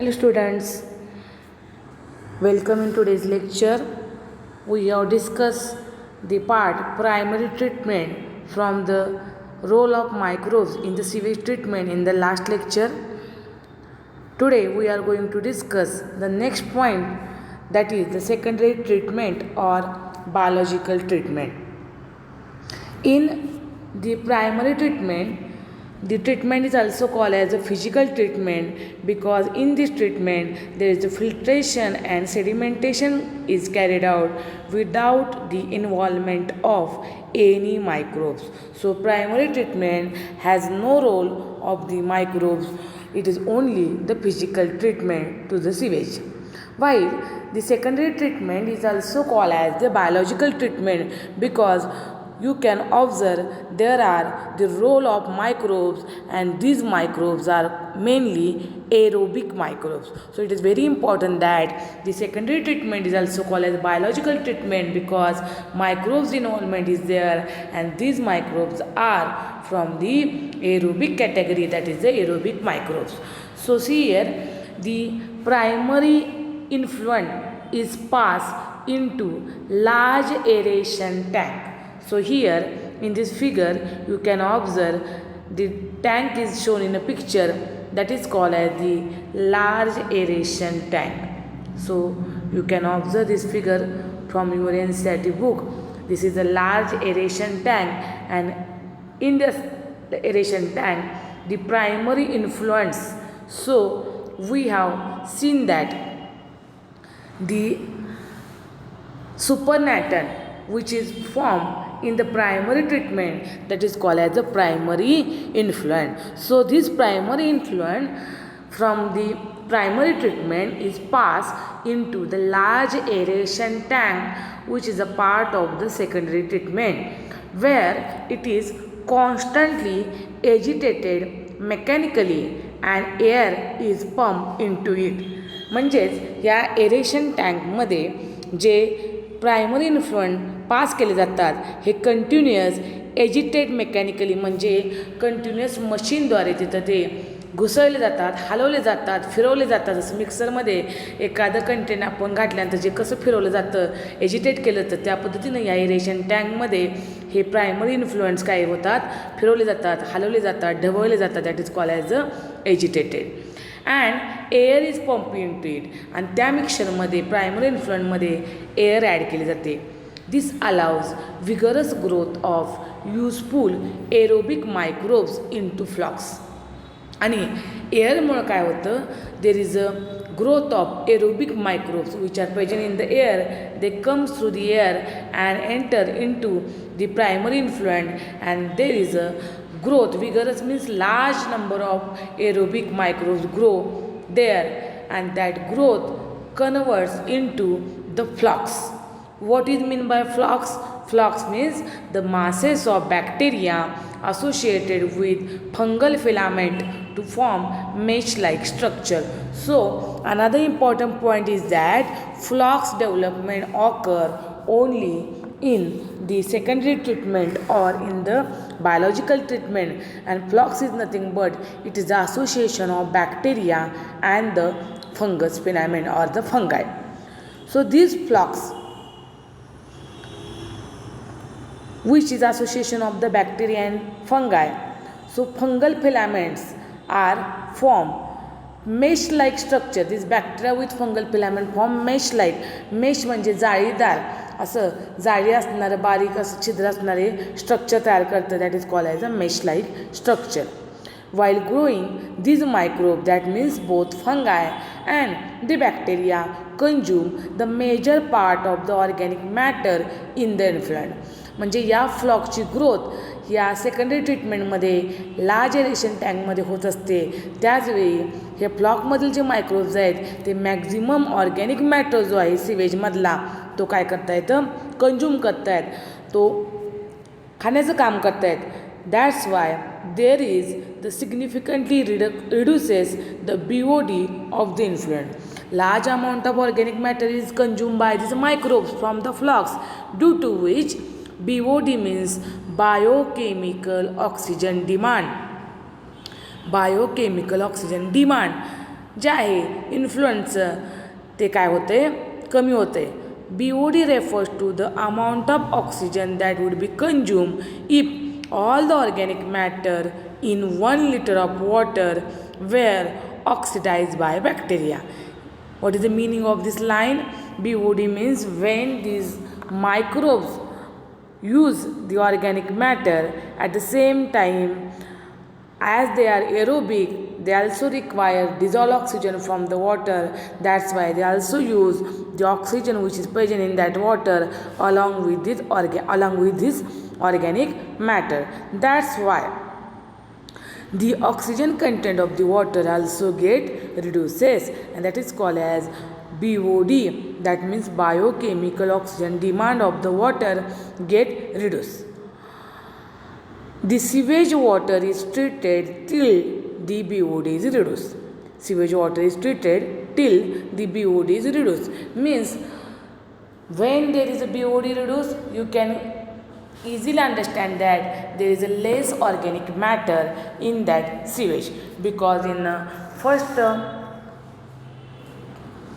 Hello students, welcome in today's lecture. We have discussed the part primary treatment from the role of microbes in the sewage treatment in the last lecture. Today we are going to discuss the next point, that is the secondary treatment or biological treatment. In the primary treatment, the treatment is also called as a physical treatment because in this treatment there is a filtration and sedimentation is carried out without the involvement of any microbes. So primary treatment has no role of the microbes, it is only the physical treatment to the sewage. While the secondary treatment is also called as the biological treatment because you can observe there are the role of microbes, and these microbes are mainly aerobic microbes. So it is very important that the secondary treatment is also called as biological treatment because microbes involvement is there, and these microbes are from the aerobic category, that is the aerobic microbes. So see here, the primary influent is passed into large aeration tank. So here in this figure you can observe the tank is shown in a picture, that is called as the large aeration tank. So you can observe this figure from your NCERT book. This is a large aeration tank, and in this aeration tank the primary influence. So we have seen that the supernatant which is formed in the primary treatment, that is called as the primary influent. So this primary influent from the primary treatment is passed into the large aeration tank, which is a part of the secondary treatment, where it is constantly agitated mechanically and air is pumped into it. म्हणजेच या aeration टँकमध्ये जे primary influential pass केले जातात हे continuous agitate mechanically, म्हणजे continuous मशीनद्वारे तिथं ते घुसळले जातात, हलवले जातात, फिरवले जातात. जसं मिक्सरमध्ये एखादं कंटेन आपण घातल्यानंतर जे कसं फिरवलं जातं, एजिटेट केलं जातं, त्या पद्धतीनं या एरेशन टँकमध्ये हे प्रायमरी इन्फ्लुएंट्स काय होतात, फिरवले जातात, हलवले जातात, ढवळले जातात. That is called as a agitated. And air is pump into it, आणि त्या मिक्सचरमध्ये प्रायमरी इन्फ्लुएंटमध्ये एअर ॲड केली जाते. This allows vigorous growth of useful aerobic microbes into flocs. आणि एअरमुळं काय होतं, there is a growth of aerobic microbes which are present in the air. They come through the air and enter into the primary influent, and there is a growth. Vigorous means large number of aerobic microbes grow there, and that growth converts into the flux. What is mean by flux? Flux means the masses of bacteria associated with fungal filament to form mesh-like structure. So another important point is that flux development occur only in the secondary treatment or in the biological treatment, and flux is nothing but it is the association of bacteria and the fungus filament or the fungi. So this flux, which is association of the bacteria and fungi, so fungal filaments are formed mesh like structure. This bacteria with fungal filament form mesh like. mesh म्हणजे जाळीदार असं जाळी असणारं बारीक असं छिद्र असणारे structure तयार करतं, that is called as a mesh like structure. While growing, these microbes, that means both fungi and the bacteria, consume the major part of the organic matter in the influent. म्हणजे या फ्लॉकची growth या secondary ट्रीटमेंटमध्ये large aeration टँकमध्ये होत असते. त्याचवेळी हे फ्लॉकमधील जे microbes आहेत ते मॅक्झिमम ऑर्गॅनिक मॅटर जो आहे सिवेजमधला तो काय करतायत, कंज्यूम करतायत, तो खाण्याचं काम करतायत. That's why there is the significantly reduces the BOD of the influent. Large amount of organic matter is consumed by these microbes from the flocks, due to which BOD means biochemical oxygen demand. Biochemical oxygen demand जे आहे influence ते काय होते कमी होते. BOD refers to the amount of oxygen that would be consumed if all the organic matter in 1 liter of water were oxidized by bacteria. What is the meaning of this line? BOD means when these microbes use the organic matter at the same time as they are aerobic, they also require dissolved oxygen from the water. That's why they also use the oxygen which is present in that water along with this organic matter. That's why the oxygen content of the water also get reduces, and that is called as BOD. That means biochemical oxygen demand of the water get reduced. The sewage water is treated till the BOD is reduced. Sewage water is treated till the BOD is reduced. Means when there is a BOD reduced, you can easily understand that there is a less organic matter in that sewage, because in first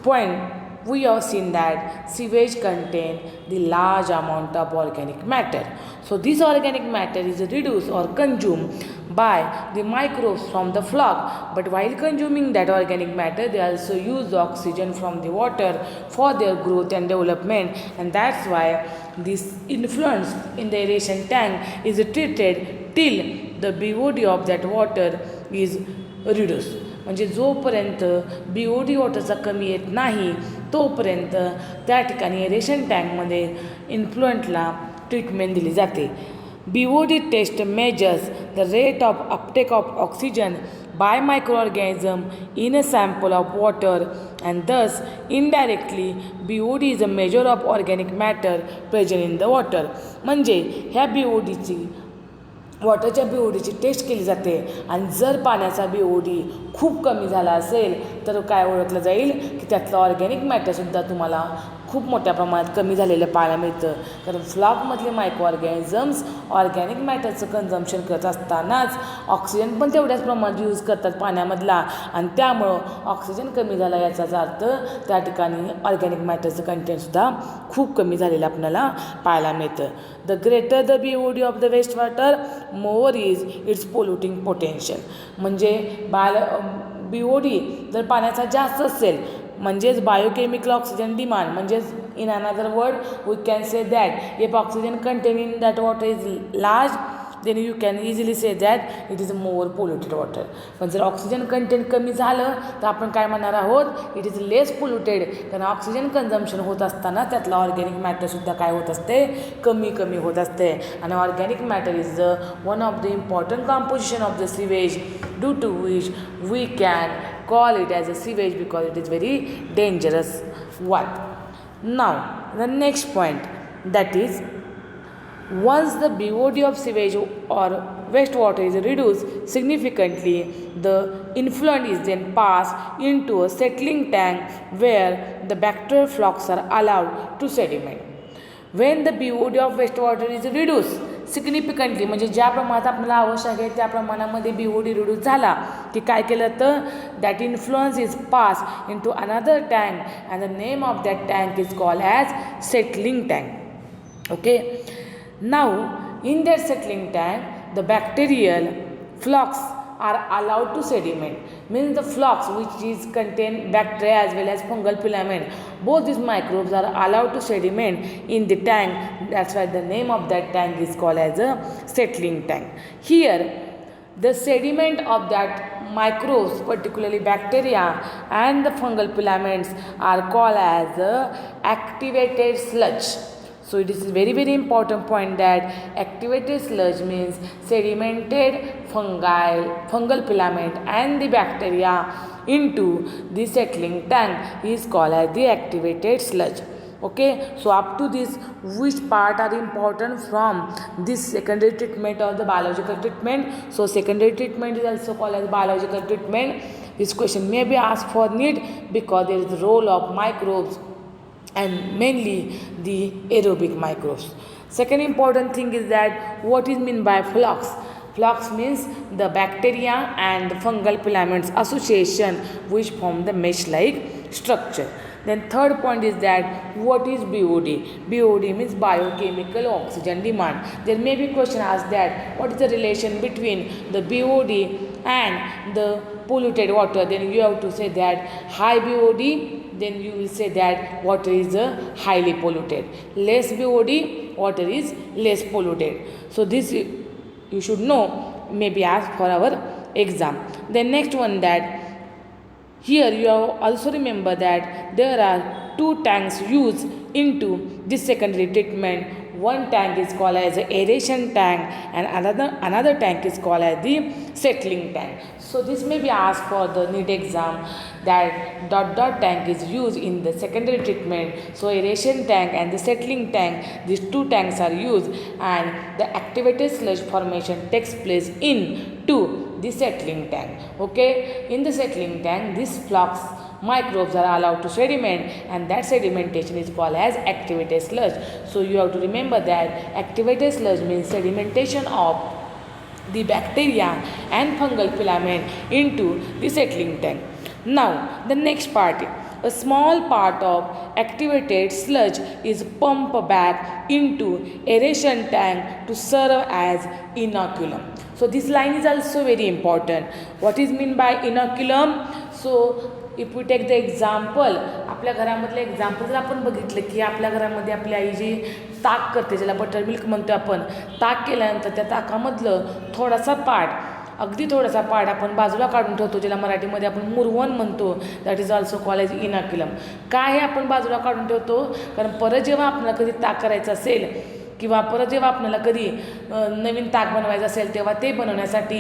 point we have seen that sewage contain the large amount of organic matter. So this organic matter is reduced or consumed by the microbes from the flock, but while consuming that organic matter they also use the oxygen from the water for their growth and development, and that's why this influence in the aeration tank is treated till the BOD of that water is reduced. म्हणजे जोपर्यंत BOD वॉटरचा कमी येत नाही तोपर्यंत त्या ठिकाणी aeration टँकमध्ये इन्फ्लुएंटला treatment दिली जाते. BOD test measures the rate of uptake of oxygen by microorganism in a sample of water, and thus indirectly BOD is a measure of organic matter present in the water. म्हणजे ह्या BODची वॉटरच्या BODची taste केली जाते, आणि जर पाण्याचा BOD खूप कमी झाला असेल तर काय ओळखलं जाईल की त्यातलं ऑर्गॅनिक मॅटरसुद्धा तुम्हाला खूप मोठ्या प्रमाणात कमी झालेलं पाहायला मिळतं. कारण फ्लॉकमधले मायक्रो ऑर्गॅनिझम्स ऑर्गॅनिक मॅटरचं कन्झम्पशन करत असतानाच ऑक्सिजन पण तेवढ्याच प्रमाणात यूज करतात पाण्यामधला, आणि त्यामुळं ऑक्सिजन कमी झाला याचाच अर्थ त्या ठिकाणी ऑर्गॅनिक मॅटरचं कंटेंटसुद्धा खूप कमी झालेलं आपल्याला पाहायला मिळतं. The greater the BOD of the waste water more is its polluting potential. म्हणजे BOD जर पाण्याचा जास्त असेल म्हणजेच बायोकेमिकल ऑक्सिजन डिमांड, म्हणजेच in another word we can say that if oxygen content in that water is large then you can easily say that it is more polluted water. पण जर oxygen content कमी झालं तर आपण काय म्हणणार आहोत, इट इज लेस पोल्युटेड. कारण ऑक्सिजन कन्झम्पशन होत असताना त्यातला ऑर्गॅनिक मॅटरसुद्धा काय होत असते, कमी कमी होत असते. आणि organic matter is one of the important composition of the sewage, due to which we can call it as a sewage because it is very dangerous one. Now the next point, that is once the BOD of sewage or wastewater is reduced significantly, the influent is then passed into a settling tank where the bacterial flocks are allowed to sediment. When the BOD of wastewater is reduced significantly, म्हणजे ज्या प्रमाणात आपल्याला आवश्यक आहे त्या प्रमाणामध्ये BOD reduce झाला की काय केलं तर that influence is pass into another tank and the name of that tank is called as settling tank. Okay, now in that settling tank the bacterial flocs are allowed to sediment. Means the flocks which is contain bacteria as well as fungal filament, both these microbes are allowed to sediment in the tank. That's why the name of that tank is called as a settling tank. Here the sediment of that microbes, particularly bacteria and the fungal filaments, are called as activated sludge. So it is a very very important point that activated sludge means sedimented fungal filament and the bacteria into the settling tank is called as the activated sludge. Okay, so up to this, which part are important from this secondary treatment or the biological treatment? So secondary treatment is also called as biological treatment. This question may be asked for need because there is the role of microbes and mainly the aerobic microbes. Second important thing is that what is meant by flux. Flux means the bacteria and the fungal filaments association which form the mesh-like structure. Then third point is that what is BOD? BOD means biochemical oxygen demand. There may be question asked that what is the relation between the BOD and the polluted water. Then you have to say that high BOD, then you will say that water is highly polluted. Less BOD, water is less polluted. So this you should know, maybe asked for our exam. Then next one, that here you have also remember that there are two tanks used into this secondary treatment. One tank is called as the aeration tank and another tank is called as the settling tank. So this may be asked for the NEET exam, that dot tank is used in the secondary treatment. So aeration tank and the settling tank, these two tanks are used, and the activated sludge formation takes place in the settling tank. Okay, in the settling tank, these flux microbes are allowed to sediment, and that sedimentation is called as activated sludge. So you have to remember that activated sludge means sedimentation of the bacteria and fungal filament into the settling tank. Now the next part, a small part of activated sludge is pumped back into aeration tank to serve as inoculum. So this line is also very important. What is mean by inoculum? So if we take the example, आपल्या घरामधलं example जर आपण बघितलं की आपल्या घरामध्ये आपली आई जी ताक करते, ज्याला बटर मिल्क म्हणतो आपण, ताक केल्यानंतर त्या ताकामधलं थोडासा पार्ट, अगदी थोडासा पार्ट आपण बाजूला काढून ठेवतो, ज्याला मराठीमध्ये आपण मुरवण म्हणतो. That is also called as inoculum. का हे आपण बाजूला काढून ठेवतो? कारण परत जेव्हा आपल्याला कधी ताक करायचं असेल किंवा परत जेव्हा आपल्याला कधी नवीन ताक बनवायचं असेल तेव्हा ते बनवण्यासाठी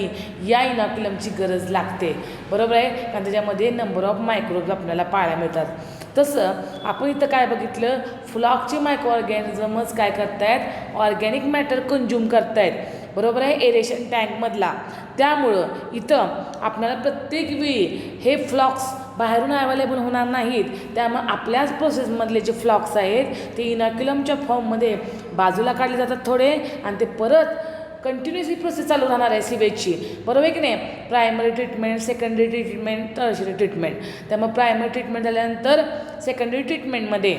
या इनॉक्युलमची गरज लागते. बरोबर आहे, कारण त्याच्यामध्ये नंबर ऑफ मायक्रोब्स आपल्याला पाहायला मिळतात. तसं आपण इथं काय बघितलं, फ्लॉक्सचे मायक्रो ऑर्गॅनिझमच काय करतायत, ऑर्गॅनिक मॅटर कंज्यूम करतायत. बरोबर आहे, एरेशन टँकमधला. त्यामुळं इथं आपल्याला प्रत्येक वेळी हे फ्लॉक्स बाहेरून अवेलेबल होणार नाहीत. त्यामुळे आपल्याच प्रोसेसमधले जे फ्लॉक्स आहेत ते इनॉक्युलमच्या फॉर्ममध्ये बाजूला काढले जातात थोडे, आणि ते परत कंटिन्युअसली प्रोसेस चालू राहणार आहे सिवेजची. बरोबर आहे की नाही? Primary treatment, secondary treatment, tertiary treatment. त्यामुळे प्रायमरी ट्रीटमेंट झाल्यानंतर सेकंडरी ट्रीटमेंटमध्ये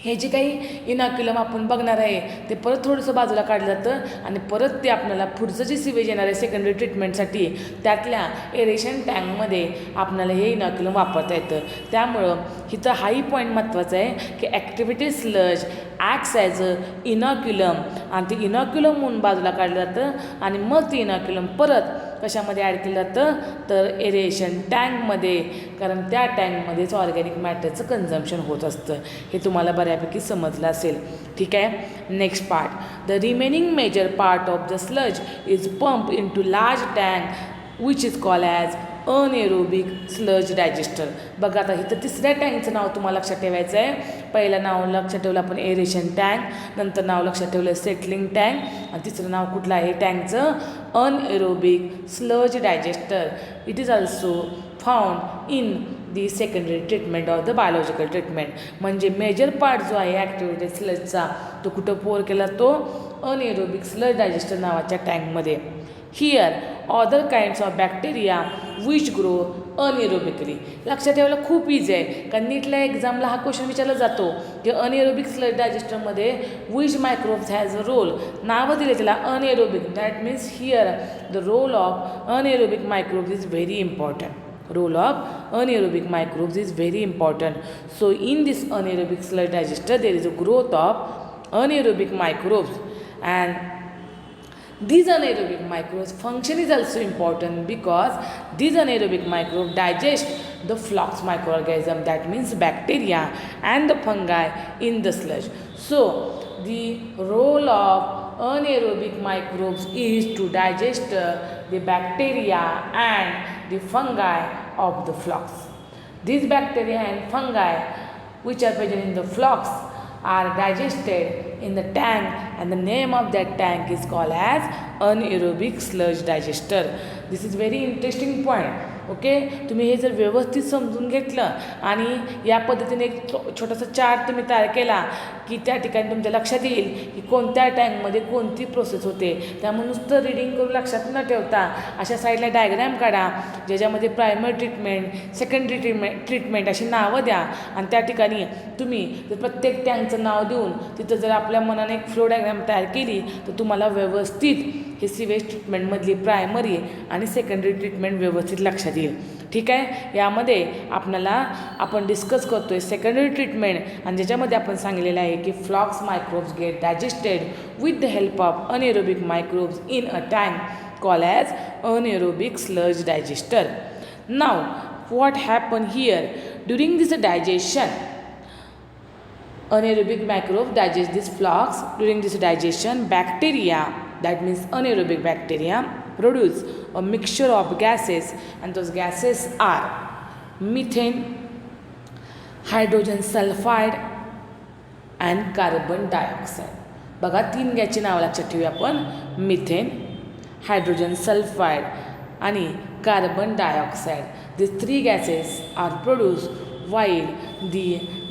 हे जे काही इनॉक्युलम आपण बघणार आहे ते परत थोडंसं बाजूला काढलं जातं आणि परत ते आपल्याला पुढचं जे सिवेज येणार आहे सेकंडरी ट्रीटमेंटसाठी त्यातल्या एरेशन टँकमध्ये आपल्याला हे इनॉक्युलम वापरता येतं. त्यामुळं इथं हाही पॉईंट महत्त्वाचा आहे की activity sludge acts as a inoculum, आणि ते इनॉक्युलम म्हणून बाजूला काढलं जातं आणि मग ते इनॉक्युलम परत कशामध्ये ॲड केलं जातं, तर एरेशन टँकमध्ये, कारण त्या टँकमध्येच ऑर्गॅनिक मॅटरचं कन्झम्पशन होत असतं. हे तुम्हाला बऱ्यापैकी समजलं असेल. ठीक आहे. Next part, the remaining major part of the sludge is pump into large tank which is called as anaerobic sludge digester. बघा आता इथं तिसऱ्या टँकचं नाव तुम्हाला लक्षात ठेवायचं आहे. पहिलं नाव लक्षात ठेवलं आपण एरेशन टँक, नंतर नाव लक्षात ठेवलं सेटलिंग टँक, आणि तिसरं नाव कुठलं आहे टँकचं, anaerobic sludge digester. It is also found in the secondary treatment of the biological treatment. म्हणजे मेजर पार्ट जो आहे ॲक्टिव्हेटेड स्लजचा तो कुठं पोर केला, तो अनएरोबिक स्लज डायजेस्टर नावाच्या टँकमध्ये. Here other kinds of bacteria which grow anaerobically. लक्षात ठेवायला खूप इझी आहे, कारण नीटल्या एक्झामला हा क्वेश्चन विचारला जातो की अनएरोबिक स्लज डायजेस्टरमध्ये which microbes has a role. नावं दिले त्याला anaerobic. That means here the role of anaerobic microbes is very important. Role of anaerobic microbes is very important. So in this anaerobic sludge digester there is a growth of anaerobic microbes, and these anaerobic microbes function is also important because these anaerobic microbes digest the flux microorganism, that means bacteria and the fungi in the sludge. So the role of anaerobic microbes is to digest the bacteria and the fungi of the flux. These bacteria and fungi which are present in the flux are digested in the tank, and the name of that tank is called as anaerobic sludge digester. This is very interesting point. Okay, तुम्ही हे जर व्यवस्थित समजून घेतलं आणि या पद्धतीने एक छोटासा चार्ट तुम्ही तयार केला की त्या ठिकाणी तुमच्या लक्षात येईल की कोणत्या टँकमध्ये कोणती प्रोसेस होते. त्यामुळे नुसतं रीडिंग करून लक्षात न ठेवता अशा साईडला डायग्रॅम काढा ज्याच्यामध्ये प्रायमरी ट्रीटमेंट, सेकंडरी ट्रीटमेंट अशी नावं द्या आणि त्या ठिकाणी तुम्ही जर प्रत्येक टँकचं नाव देऊन तिथं जर आपल्या मनाने एक फ्लो डायग्राम तयार केली तर तुम्हाला व्यवस्थित हे सीवेज ट्रीटमेंटमधली प्रायमरी आणि सेकंडरी ट्रीटमेंट व्यवस्थित लक्षात येईल. ठीक आहे, यामध्ये आपण डिस्कस करतो आहे सेकंडरी ट्रीटमेंट आणि ज्याच्यामध्ये आपण सांगितलेलं आहे की flocs microbes get digested with the help of anaerobic microbes in a tank call as anaerobic sludge digester. Now what happen here during this digestion? Anaerobic microbes digest these flocks. During this digestion, bacteria, that means anaerobic bacteria, produce a mixture of gases, and those gases are methane, hydrogen sulfide and carbon dioxide. बघा 3 गॅसची नावं लक्षात ठेवूया आपण. Methane, hydrogen sulphide आणि carbon dioxide. These 3 gases are produced while the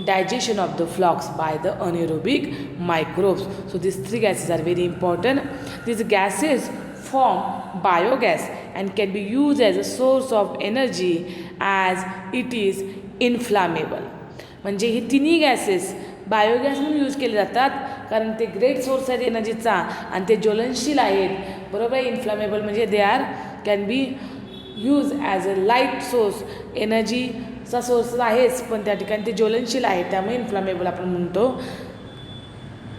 digestion of the flocks by the anaerobic microbes. So these 3 gases are very important. These gases form biogas and can be used as a source of energy as it is inflammable. म्हणजे ही तिन्ही gases biogas म्हणून use केले जातात कारण ते great source आहेत एनर्जीचा आणि ते ज्वलनशील आहेत. बरोबर आहे. इन्फ्लामेबल म्हणजे they are can be use as a light source. एनर्जीचा सोर्स आहेच पण त्या ठिकाणी ते ज्वलनशील आहे त्यामुळे इन्फ्लामेबल आपण म्हणतो,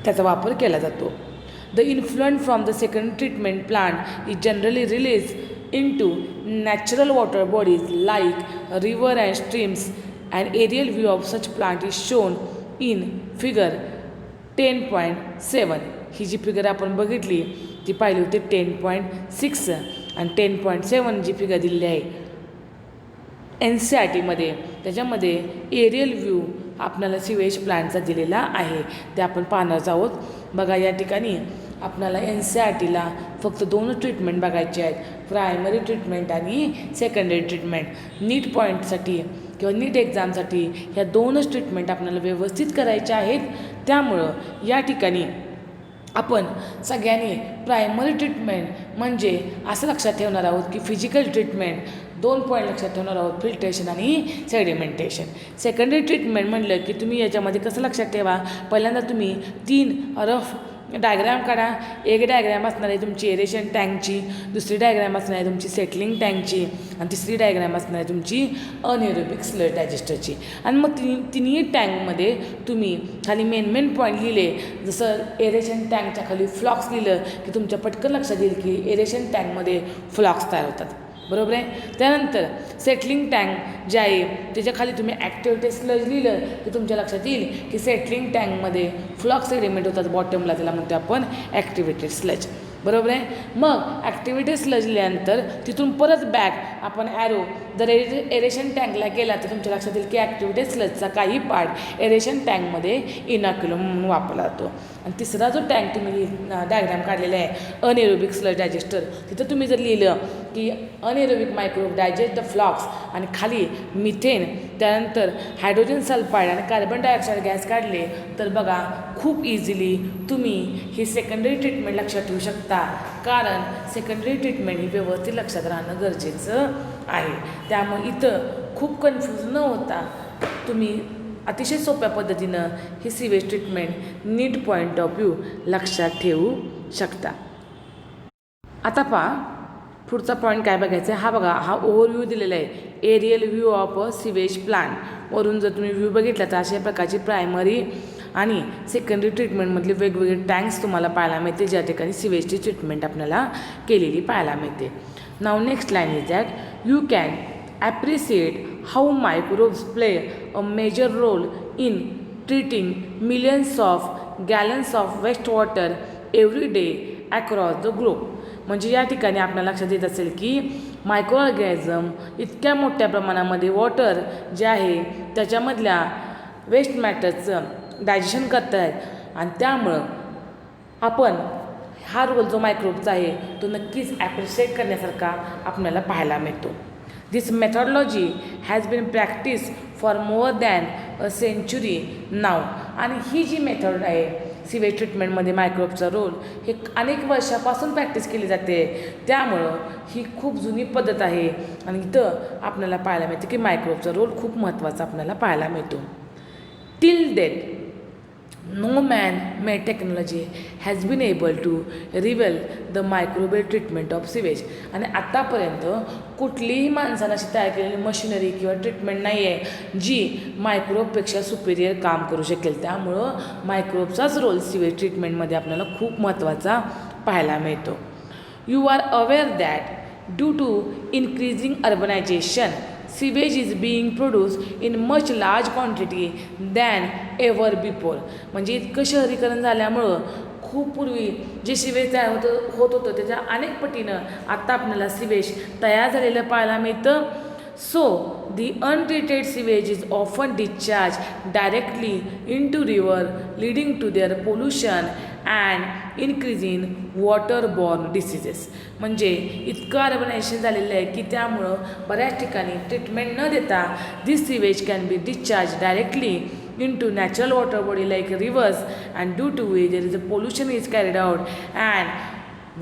त्याचा वापर केला जातो. The influential from the second treatment plant is generally release into natural water bodies like river and streams. An aerial view of such plant is shown in figure 10.7. ही जी फिगर आपण बघितली ती पाहिली होती 10.6 आणि 10.7 जी फिगर दिलेली आहे NCERTमध्ये. त्याच्यामध्ये एरियल व्ह्यू आपल्याला सिवेज प्लांटचा दिलेला आहे ते आपण पाहणार आहोत. बघा या ठिकाणी आपल्याला NCERTला फक्त 2 ट्रीटमेंट बघायचे आहेत, प्रायमरी ट्रीटमेंट आणि सेकंडरी ट्रीटमेंट. नीट पॉईंटसाठी किंवा नीट एक्झामसाठी ह्या 2च ट्रीटमेंट आपल्याला व्यवस्थित करायच्या आहेत. त्यामुळं या ठिकाणी आपण सगळ्यांनी प्रायमरी ट्रीटमेंट म्हणजे असं लक्षात ठेवणार आहोत की फिजिकल ट्रीटमेंट 2 पॉईंट लक्षात ठेवणार आहोत, फिल्ट्रेशन आणि सेडिमेंटेशन. सेकंडरी ट्रीटमेंट म्हणलं की तुम्ही याच्यामध्ये कसं लक्षात ठेवा, पहिल्यांदा तुम्ही 3 रफ डायग्राम काढा. एक डायग्राम असणार आहे तुमची एरेशन टँकची, दुसरी डायग्राम असणार आहे तुमची सेटलिंग टँकची आणि तिसरी डायग्राम असणार आहे तुमची अनएरोबिक स्लज डायजेस्टरची. आणि मग तिन्ही टँकमध्ये तुम्ही खाली मेन पॉईंट लिहिले, जसं एरेशन टँकच्या खाली फ्लॉक्स लिहिलं की तुमच्या पटकन लक्षात येईल की एरेशन टँकमध्ये फ्लॉक्स तयार होतात. बरोबर आहे. त्यानंतर सेटलिंग टँक जे आहे त्याच्या खाली तुम्ही ॲक्टिव्हिटी स्लज लिहिलं की तुमच्या लक्षात येईल की सेटलिंग टँकमध्ये फ्लॉक्स एलिमेंट होतात बॉटमला, त्याला म्हणतो आपण ॲक्टिव्हिटी स्लज. बरोबर आहे. मग ॲक्टिव्हिटी स्लज लिहिल्यानंतर तिथून परत बॅक आपण ॲरो जर एरेशन टँकला गेला तर तुमच्या लक्षात येईल की ॲक्टिव्हिटी स्लजचा काही पार्ट एरेशन टँकमध्ये इनॉक्युलम म्हणून वापरला जातो. आणि तिसरा जो टँक तुम्ही डायग्राम काढलेला आहे अनएरोबिक स्लज डायजेस्टर, तिथं तुम्ही जर लिहिलं की अनएरोबिक मायक्रोब डायजेस्ट द फ्लॉक्स आणि खाली मिथेन, त्यानंतर हायड्रोजन सल्फाईड आणि कार्बन डायऑक्साईड गॅस काढले तर बघा खूप इझिली तुम्ही ही सेकंडरी ट्रीटमेंट लक्षात ठेवू शकता. कारण सेकंडरी ट्रीटमेंट ही व्यवस्थित लक्षात राहणं गरजेचं आहे. त्यामुळे इथं खूप कन्फ्यूज न होता तुम्ही अतिशय सोप्या पद्धतीनं ही सिवेज ट्रीटमेंट नीट पॉईंट ऑफ व्ह्यू लक्षात ठेवू शकता. आता पहा पुढचा पॉईंट काय बघायचा आहे. हा बघा, हा ओव्हरव्ह्यू दिलेला आहे, aerial view of a sewage plant. वरून जर तुम्ही व्ह्यू बघितला तर अशा प्रकारची प्रायमरी आणि सेकंडरी ट्रीटमेंटमधले वेगवेगळे टँक्स तुम्हाला पाहायला मिळते ज्या ठिकाणी सिवेजची ट्रीटमेंट आपल्याला केलेली पाहायला मिळते. Now next line is that you can appreciate how microbes play a major role in treating millions of gallons of waste water every day across the globe. म्हणजे या ठिकाणी आपल्याला लक्षात येत असेल की मायक्रो ऑर्गॅनिझम इतक्या प्रमाणामध्ये वॉटर जे आहे त्याच्यामधल्या वेस्ट मॅटरचं डायजेशन करत आहेत आणि त्यामुळं आपण हा रोल जो मायक्रोबचा आहे तो नक्कीच ॲप्रिशिएट करण्यासारखा आपल्याला पाहायला मिळतो. This methodology has been practiced for more than a century now. आणि ही जी मेथड आहे सिवेज ट्रीटमेंटमध्ये मायक्रोबचा रोल हे अनेक वर्षापासून प्रॅक्टिस केली जाते. त्यामुळं ही खूप जुनी पद्धत आहे आणि इथं आपल्याला पाहायला मिळते की मायक्रोबचा रोल खूप महत्त्वाचा आपल्याला पाहायला मिळतो. Till date no man-made technology has been able to rival the microbial treatment of sewage. आणि आत्तापर्यंत कुठलीही माणसानं अशी तयार केलेली मशिनरी किंवा ट्रीटमेंट नाही आहे जी मायक्रोबपेक्षा सुपेरियर काम करू शकेल. त्यामुळं मायक्रोबचाच रोल सिवेज ट्रीटमेंटमध्ये आपल्याला खूप महत्त्वाचा पाहायला मिळतो. You are aware that due to increasing urbanization sewage is being produced in much large quantity than ever before. म्हणजे इतकं शहरीकरण झाल्यामुळं खूप पूर्वी जे सिवेज तयार होत होतं त्याच्या अनेक पटीनं आत्ता आपल्याला सिवेज तयार झालेलं पाहायला मिळतं. So the untreated sewage is often discharged directly into river, leading to their pollution and increasing waterborne diseases. म्हणजे इतकं अर्बनायझेशन झालेलं आहे की त्यामुळं बऱ्याच ठिकाणी ट्रीटमेंट न देता this sewage can be discharge directly into natural water body like rivers, and due to which there is a pollution is carried out, and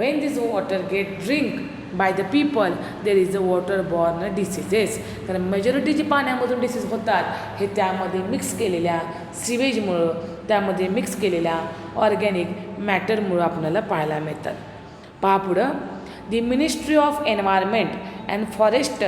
when this water get drink by the people there is a waterborne diseases. कारण majority जी पाण्यामधून disease होतात हे त्यामध्ये mix केलेल्या सिवेजमुळं त्यामध्ये mix केलेल्या organic मॅटरमुळं आपल्याला पाहायला मिळतात. पहा पुढं. The Ministry of Environment and Forest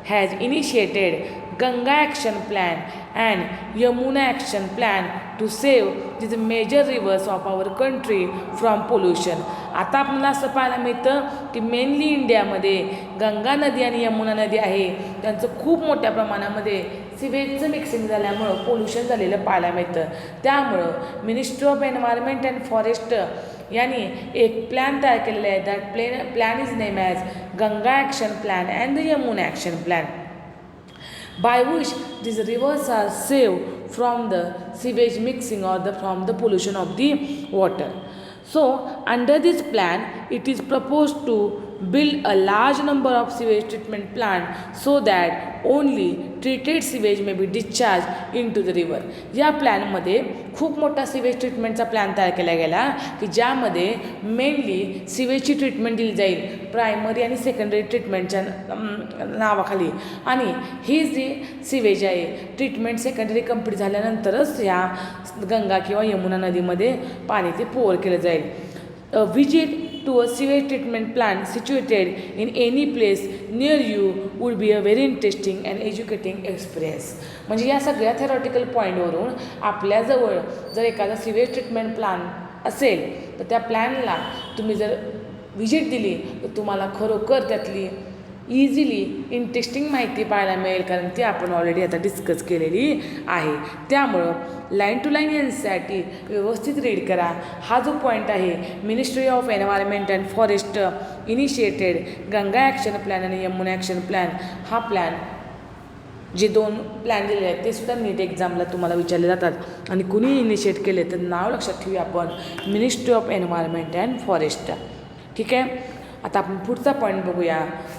has initiated Ganga Action Plan and Yamuna Action Plan to save these major rivers of our country from pollution. आता आपल्याला असं पाहायला मिळतं की मेनली इंडियामध्ये गंगा नदी आणि यमुना नदी आहे त्यांचं खूप मोठ्या प्रमाणामध्ये सिवेजचं मिक्सिंग झाल्यामुळं पोल्युशन झालेलं पाहायला मिळतं. त्यामुळं ministry of environment and forest यांनी एक प्लॅन तयार केलेला आहे. That plan is name as Ganga action plan and the Yamuna action plan, by which these rivers are saved from the sewage mixing or from the pollution of the water. So under this plan it is proposed to build a large number of sewage treatment plants so that only treated sewage may be discharged into the river. या प्लॅनमध्ये खूप मोठा sewage ट्रीटमेंटचा plan तयार केला गेला की ज्यामध्ये mainly सिवेजची treatment दिली जाईल प्रायमरी आणि सेकंडरी ट्रीटमेंटच्या नावाखाली. आणि ही जी सिवेज आहे ट्रीटमेंट सेकंडरी कंप्लीट झाल्यानंतरच ह्या गंगा किंवा यमुना नदीमध्ये पाणी ते पोर केलं जाईल. A visit to a sewage treatment plant situated in any place near you would be a very interesting and educating experience. म्हणजे या सगळ्या थेरॉटिकल पॉईंटवरून आपल्याजवळ जर एखादा सिवेज ट्रीटमेंट प्लॅन असेल तर त्या प्लॅनला तुम्ही जर व्हिजिट दिली तर तुम्हाला खरोखर त्यातली इझिली इंटरेस्टिंग माहिती पाहायला मिळेल कारण ती आपण ऑलरेडी आता डिस्कस केलेली आहे. त्यामुळं लाईन टू लाईन यासाठी व्यवस्थित रीड करा. हा जो पॉईंट आहे ministry of environment and forest initiated Ganga action plan आणि यमुना ॲक्शन प्लॅन, हा प्लॅन जे दोन प्लॅन दिलेले आहेत ते सुद्धा नीट एक्झामला तुम्हाला विचारले जातात आणि कुणी इनिशिएट केले तर नाव लक्षात ठेवूया आपण ministry of environment and forest. ठीक आहे. आता आपण पुढचा पॉईंट बघूया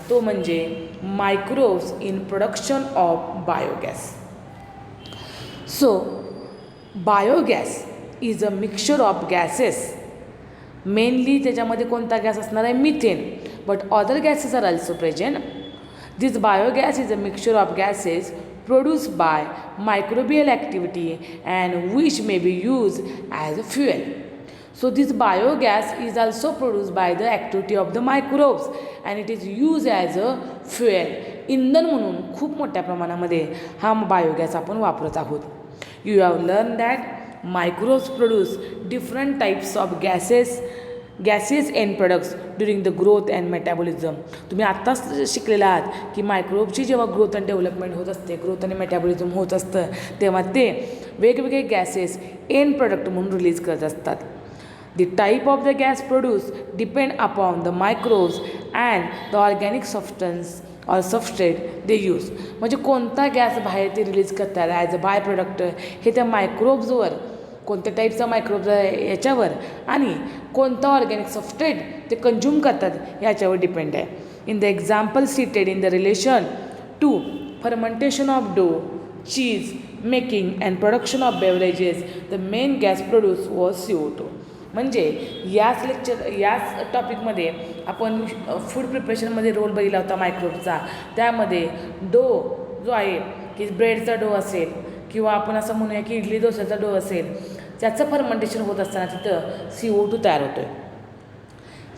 तो म्हणजे microbes in production of biogas. So biogas is a mixture of gases. Mainly त्याच्यामध्ये कोणता गॅस असणार आहे methane, but other gases are also present. This biogas is a mixture of gases produced by microbial activity and which may be used as a fuel. So this biogas is also produced by the activity of the microbes and it is used as a fuel. इंधन म्हणून खूप मोठ्या प्रमाणामध्ये हा biogas आपण वापरत आहोत. You have learned that microbes produce different types of gases and products during the growth and metabolism. तुम्ही आत्ताच शिकलेला आहात की मायक्रोबची जेव्हा ग्रोथ आणि डेव्हलपमेंट होत असते, ग्रोथ आणि मेटाबॉलिझम होत असतं तेव्हा ते वेगवेगळे गॅसेस एंड प्रोडक्ट म्हणून रिलीज करत असतात. The type of the gas produced depend upon the microbes and the organic substance or substrate they use. म्हणजे कोणता गॅस बाहेर ते रिलीज करतात ॲज अ बाय प्रोडक्ट हे त्या मायक्रोब्सवर, कोणत्या टाईपचा मायक्रोब्स आहे याच्यावर आणि कोणता ऑर्गॅनिक सबस्ट्रेट ते कंझ्युम करतात याच्यावर डिपेंड आहे. In the example seated in the relation 2. Fermentation of dough, cheese making and production of beverages. The main gas produced was CO2. म्हणजे याच टॉपिकमध्ये आपण फूड प्रिपरेशनमध्ये रोल बघितला होता मायक्रोबचा. त्यामध्ये डो जो आहे की ब्रेडचा डो असेल किंवा आपण असं म्हणूया की इडली डोसाचा डो असेल, त्याचं फर्मेंटेशन होत असताना तिथं CO2 तयार होतो आहे.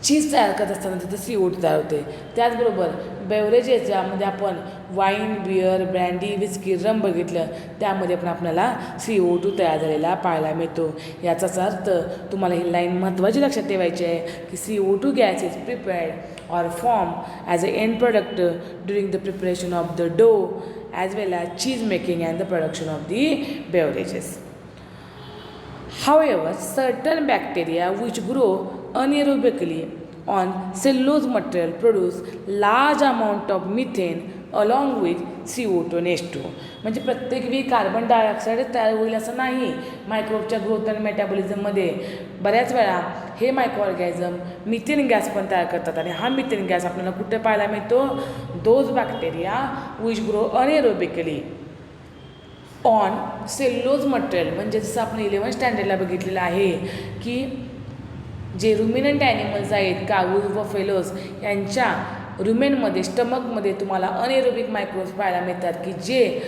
चीज तयार करत असताना तिथं CO2 तयार होते. त्याचबरोबर बेवरेजेस ज्यामध्ये आपण वाईन, बियर, ब्रँडी, विस्की, रम बघितलं, त्यामध्ये पण आपल्याला CO2 तयार झालेला पाहायला मिळतो. याचाच अर्थ तुम्हाला ही लाईन महत्त्वाची लक्षात ठेवायची आहे की CO2 gas is prepared or form as a end product during the preparation of the dough as well as cheese making and the production of the beverages. However, certain bacteria which grow anaerobically on cellulose material produce large amount of methane along with CO2 and H2. म्हणजे प्रत्येक वेळी carbon dioxide तयार होईल असं नाही. मायक्रोबच्या growth आणि मेटाबॉलिझममध्ये बऱ्याच वेळा हे मायक्रो ऑर्गॅनिझम मिथेन गॅस पण तयार करतात आणि हा मिथेन गॅस आपल्याला कुठे पाहायला मिळतो? Those bacteria which grow anaerobically on cellulose material. म्हणजे जसं आपण 11th स्टँडर्डला बघितलेलं आहे की जे रुमिनंट ॲनिमल्स आहेत, काऊज व फेलोज, यांच्या रुमेनमध्ये स्टमकमध्ये तुम्हाला अनएरोबिक मायक्रोब्स पाहायला मिळतात की जे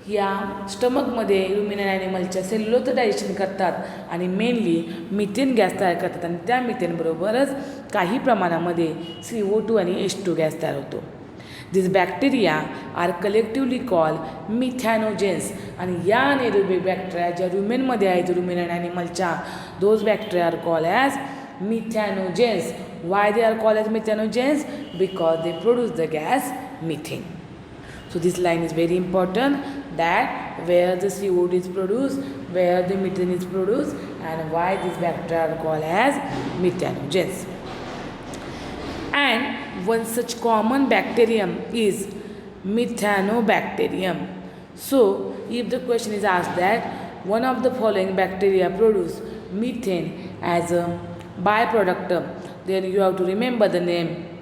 या स्टमकमध्ये रुमिनंट ॲनिमलच्या सेल्युलोजचं डायजेशन करतात आणि मेनली मिथेन गॅस तयार करतात आणि त्या मिथेनबरोबरच काही प्रमाणामध्ये CO2 आणि H2 गॅस तयार होतो. These bacteria are collectively called methanogens. आणि या अनएरोबिक बॅक्टेरिया ज्या रुमेनमध्ये आहेत रुमिनंट ॲनिमलच्या, those bacteria are called as methanogens. Why they are called as methanogens? Because they produce the gas methane. So this line is very important, that where the CO2 is produced, where the methane is produced, and why these bacteria are called as methanogens. And one such common bacterium is Methanobacterium. So if the question is asked that one of the following bacteria produce methane as a byproduct, then you have to remember the name,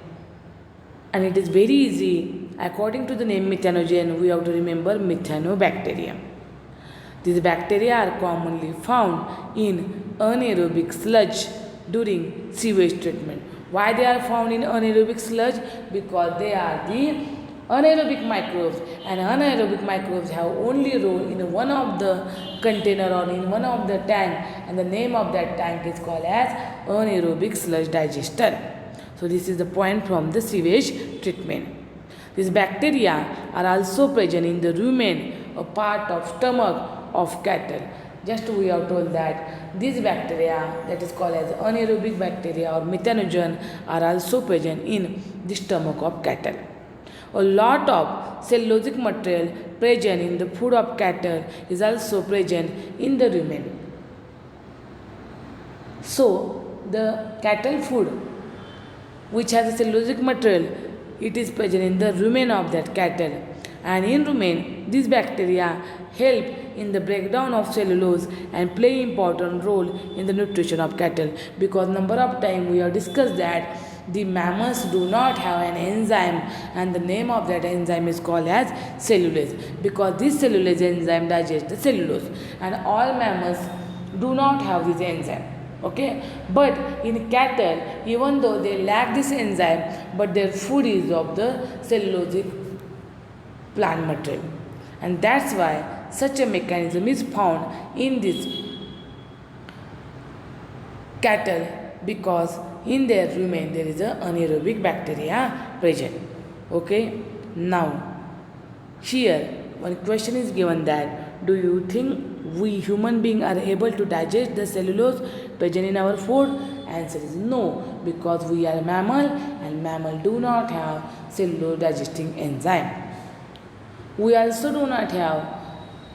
and it is very easy. According to the name methanogen, we have to remember Methanobacterium. These bacteria are commonly found in anaerobic sludge during sewage treatment. Why they are found in anaerobic sludge? Because they are the anaerobic microbes, and anaerobic microbes have only role in one of the container or in one of the tank, and the name of that tank is called as anaerobic sludge digester. So this is the point from the sewage treatment. These bacteria are also present in the rumen, a part of stomach of cattle. Just we have told that these bacteria, that is called as anaerobic bacteria or methanogen, are also present in the stomach of cattle. A lot of cellulosic material present in the food of cattle is also present in the rumen. So the cattle food which has a cellulosic material, it is present in the rumen of that cattle, and in rumen these bacteria help in the breakdown of cellulose and play important role in the nutrition of cattle. Because number of time we have discussed that the mammals do not have an enzyme, and the name of that enzyme is called as cellulase, because this cellulase enzyme digests the cellulose, and all mammals do not have this enzyme. Okay, but in cattle, even though they lack this enzyme, but their food is of the cellulosic plant material, and that's why such a mechanism is found in this cattle, because in their rumen there is a anaerobic bacteria present. Okay, now here one question is given that do you think we human beings are able to digest the cellulose present in our food? Answer is no, because we are mammal, and mammal do not have cellulose digesting enzyme. We also do not have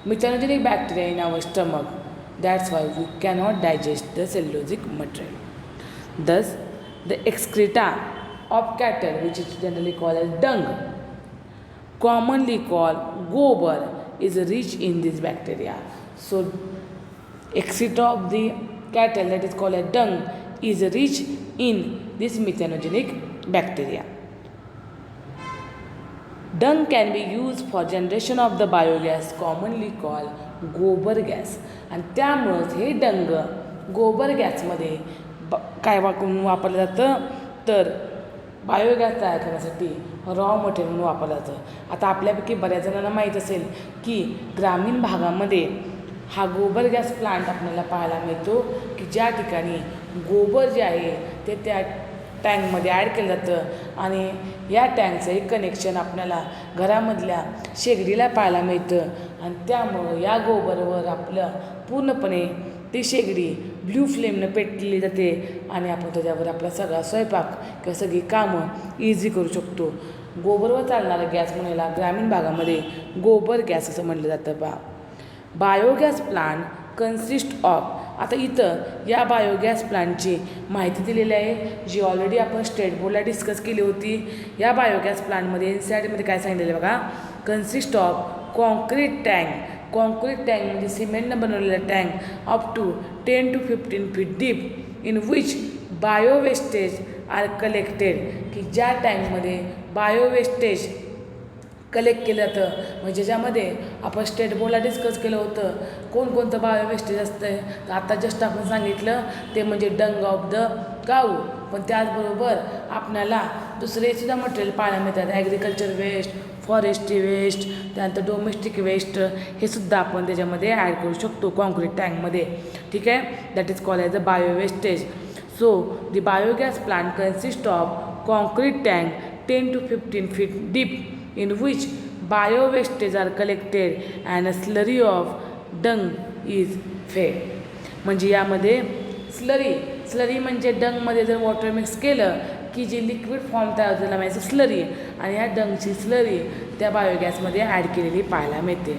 methanogenic bacteria in our stomach. That's why we cannot digest the cellulosic material. Thus, the excreta of cattle, which is generally called as dung, commonly called gobar, is rich in this bacteria. So, excreta of the cattle, that is called as dung, is rich in this methanogenic bacteria. dung can be used for generation of the biogas commonly called गोबर gas. आणि त्यामुळंच हे डंग गोबर गॅसमध्ये काय वापरलं जातं तर biogas तयार करण्यासाठी रॉ मटेरियल म्हणून वापरलं जातं. आता आपल्यापैकी बऱ्याच जणांना माहीत असेल की ग्रामीण भागामध्ये हा गोबर गॅस प्लांट आपल्याला पाहायला मिळतो की ज्या ठिकाणी गोबर जे आहे ते त्या टँकमध्ये ॲड केलं जातं आणि या टँकचं एक कनेक्शन आपल्याला घरामधल्या शेगडीला पाहायला मिळतं. आणि त्यामुळं या गोबरवर आपलं पूर्णपणे ती शेगडी ब्ल्यू फ्लेमनं पेटलेली जाते आणि आपण त्याच्यावर आपला सगळा स्वयंपाक किंवा सगळी कामं इझी करू शकतो. गोबरवर चालणारा गॅस म्हणायला ग्रामीण भागामध्ये गोबर गॅस असं म्हटलं जातं. Biogas plant consist of. आता इथं या बायोगॅस प्लांटची माहिती दिलेली आहे जी ऑलरेडी आपण स्टेट बोर्डला डिस्कस केली होती. या बायोगॅस प्लांटमध्ये NCERTमध्ये काय सांगितलेलं आहे बघा, consist of concrete tank. Concrete tank म्हणजे सिमेंटनं बनवलेलं tank up to 10 to 15 feet deep in which bio wastage are collected. की ज्या टँकमध्ये बायो वेस्टेज कलेक्ट केलं जातं म्हणजे ज्याच्यामध्ये आपण स्टेट बोर्डला डिस्कस केलं होतं कोणकोणतं बायो वेस्टेज असतं. तर आता जस्ट आपण सांगितलं ते म्हणजे डंग ऑफ द काऊ. पण त्याचबरोबर आपल्याला दुसरेसुद्धा मटेरियल पाहायला मिळतात. ॲग्रिकल्चर वेस्ट, फॉरेस्ट्री वेस्ट, त्यानंतर डोमेस्टिक वेस्ट हे सुद्धा आपण त्याच्यामध्ये ॲड करू शकतो कॉन्क्रीट टँकमध्ये. ठीक आहे, that is called as a bio wastage. So the biogas plant consist of concrete tank 10 to 15 feet deep in which bio wastage are collected and a slurry of dung is fed. म्हणजे यामध्ये slurry म्हणजे डंगमध्ये जर water mix केलं की जी liquid form तयार होते त्याला म्हणायचं स्लरी आणि ह्या डंगची स्लरी त्या बायोगॅसमध्ये ॲड केलेली पाहायला मिळते.